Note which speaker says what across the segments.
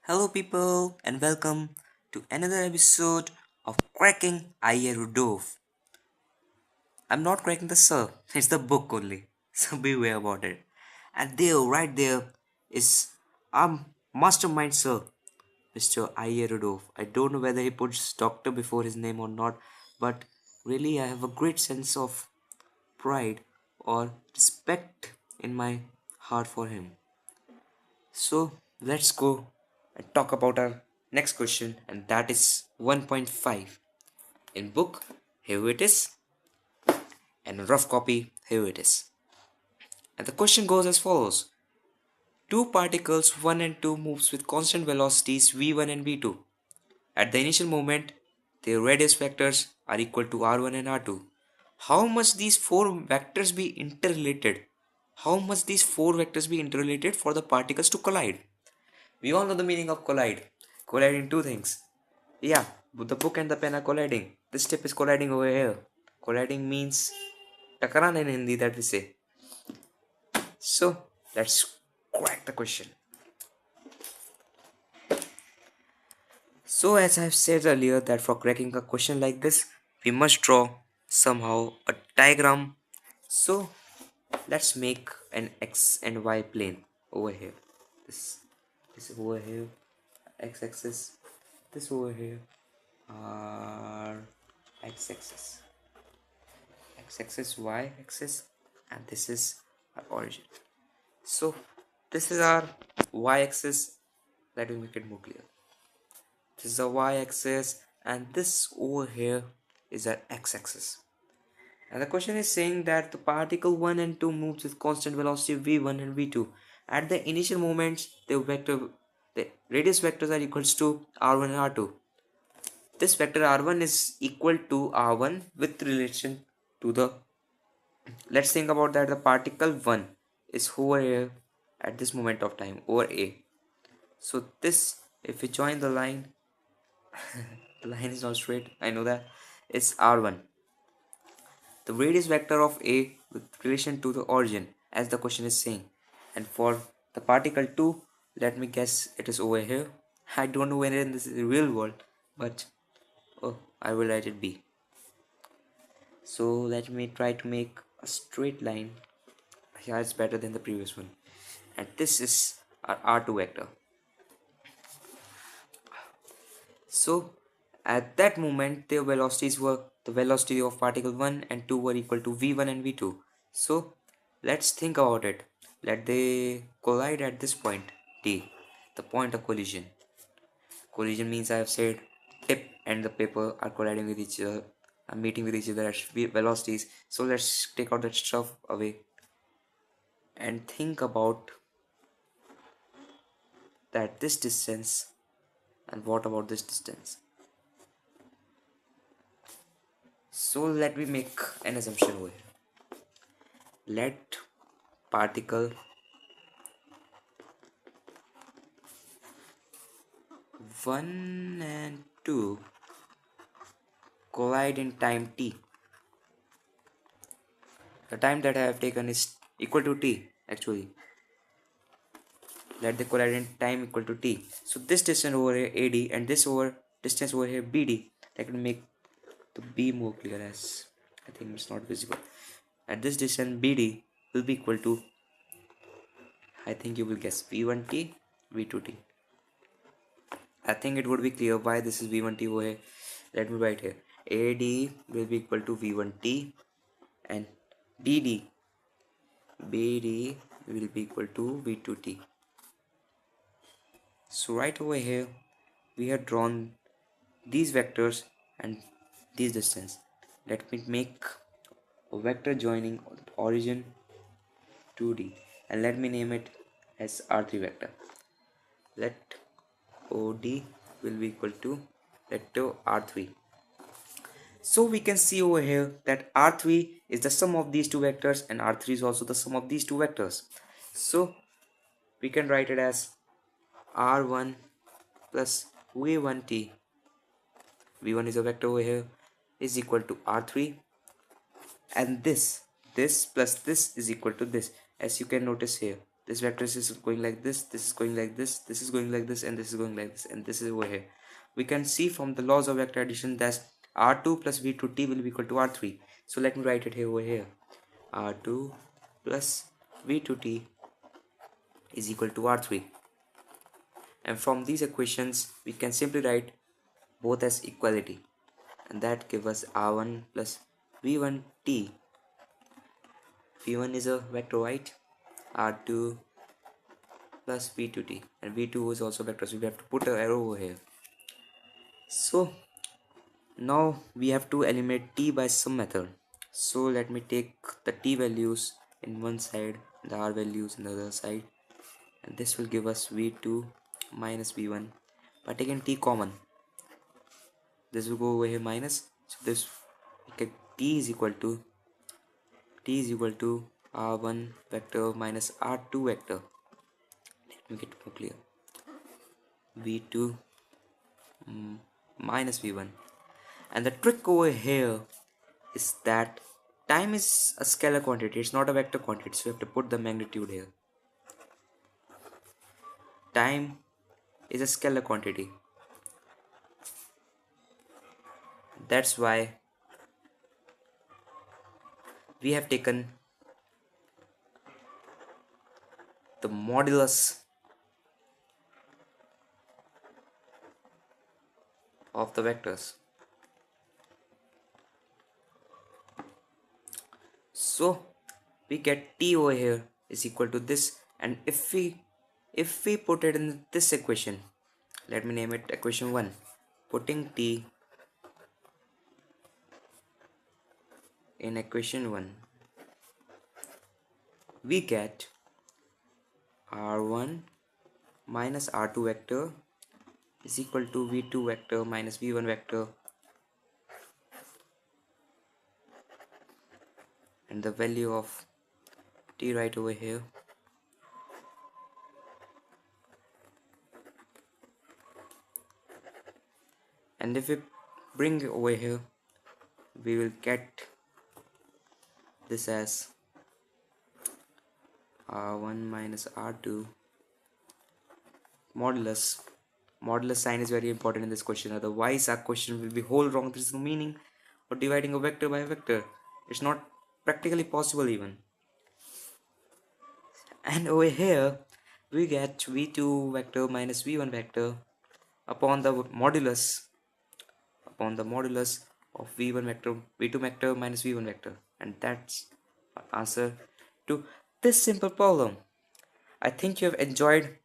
Speaker 1: Hello, people, and welcome to another episode of Cracking Irodov. I'm not cracking the sir, it's the book only, so beware about it. And there, right there, is our mastermind sir, Mr. Irodov. I don't know whether he puts doctor before his name or not, but really, I have a great sense of pride or respect in my heart for him. So let's go and talk about our next question, and that is 1.5. In book, here it is, and rough copy, here it is. And the question goes as follows. Two particles 1 and 2 moves with constant velocities v1 and v2. At the initial moment, their radius vectors are equal to r1 and r2. How must these four vectors be interrelated? How must these four vectors be interrelated for the particles to collide? We all know the meaning of collide. Colliding two things. Yeah, the book and the pen are colliding. This tip is colliding over here. Colliding means takarana in Hindi, that we say. So let's crack the question. So as I've said earlier that for cracking a question like this, we must draw somehow a diagram. So let's make an x and y plane over here. This over here, x-axis. This over here, r x-axis. X-axis, y-axis, and this is our origin. So this is our y-axis. Let me make it more clear. This is the y-axis, and this over here is our x-axis. And the question is saying that the particle 1 and 2 moves with constant velocity v1 and v2. At the initial moments, the radius vectors are equals to r1 and r2. This vector r1 is equal to r1 with relation to the, let's think about that, the particle 1 is over here at this moment of time over a. So this, if we join the line, the line is not straight, I know that, it's r1, the radius vector of a with relation to the origin, as the question is saying. And for the particle 2, let me guess, it is over here. I don't know where in this real world, but I will let it be. So let me try to make a straight line. Here it's better than the previous one. And this is our r2 vector. So at that moment, their velocities were, the velocity of particle 1 and 2 were equal to v1 and v2. So let's think about it. Let they collide at this point D, the point of collision. Collision means I have said tip and the paper are colliding with each other, are meeting with each other at velocities. So let's take out that stuff away and think about that this distance. And what about this distance? So let me make an assumption over here. Let particle 1 and 2 collide in time t. The time that I have taken is equal to t actually. Let they collide in time equal to t. So this distance over here AD and this distance over here BD, that can make the B more clear, as I think it's not visible. And this distance BD will be equal to, I think you will guess, V1t, V2t. I think it would be clear why this is V1t over here. Let me write here. AD will be equal to V1t and BD will be equal to V2t. So right over here we have drawn these vectors and this distance. Let me make a vector joining origin 2D and let me name it as R3 vector. Let OD will be equal to vector R3. So we can see over here that R3 is the sum of these two vectors and R3 is also the sum of these two vectors. So we can write it as R1 plus V1t. V1 is a vector over here, is equal to R3, and this plus this is equal to this, as you can notice here. This vector is going like this is going like this is going like this, and this is going like this, and this is over here. We can see from the laws of vector addition that r2 plus v2t will be equal to r3. So let me write it here over here. R2 plus v2t is equal to r3, and from these equations we can simply write both as equality, and that gives us r1 plus v1t. v1 is a vector, right? r2 plus v2t, and v2 is also vector, so we have to put an arrow over here. So now we have to eliminate t by some method. So let me take the t values in one side, the r values in the other side, and this will give us v2 minus v1. By taking t common, this will go over here minus, so this okay, t is equal to r1 vector minus r2 vector. Let me get more clear. v2 minus v1. And the trick over here is that time is a scalar quantity, it's not a vector quantity, so you have to put the magnitude here. Time is a scalar quantity, that's why we have taken the modulus of the vectors. So we get t over here is equal to this, and if we put it in this equation, let me name it equation 1. Putting t in equation 1, we get r1 minus r2 vector is equal to v2 vector minus v1 vector, and the value of t right over here. And if we bring it over here, we will get this as r1 minus r2 modulus. Modulus sign is very important in this question, otherwise our question will be whole wrong. There is no meaning of dividing a vector by a vector. It's not practically possible even. And over here we get v2 vector minus v1 vector upon the modulus of v1 vector, v2 vector minus v1 vector, and that's our answer to this simple problem. I think you have enjoyed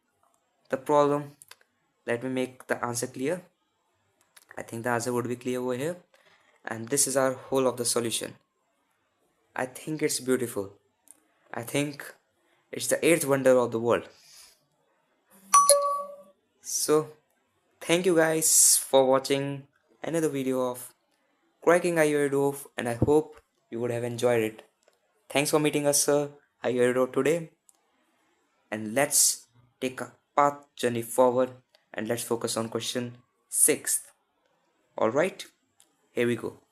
Speaker 1: the problem. Let me make the answer clear. I think the answer would be clear over here, and this is our whole of the solution. I think it's beautiful. I think it's the eighth wonder of the world. So thank you guys for watching another video of cracking Irodov, and I hope you would have enjoyed it. Thanks for meeting us, sir, Irodov, today, and let's take a path journey forward, and let's focus on question 6th. Alright, here we go.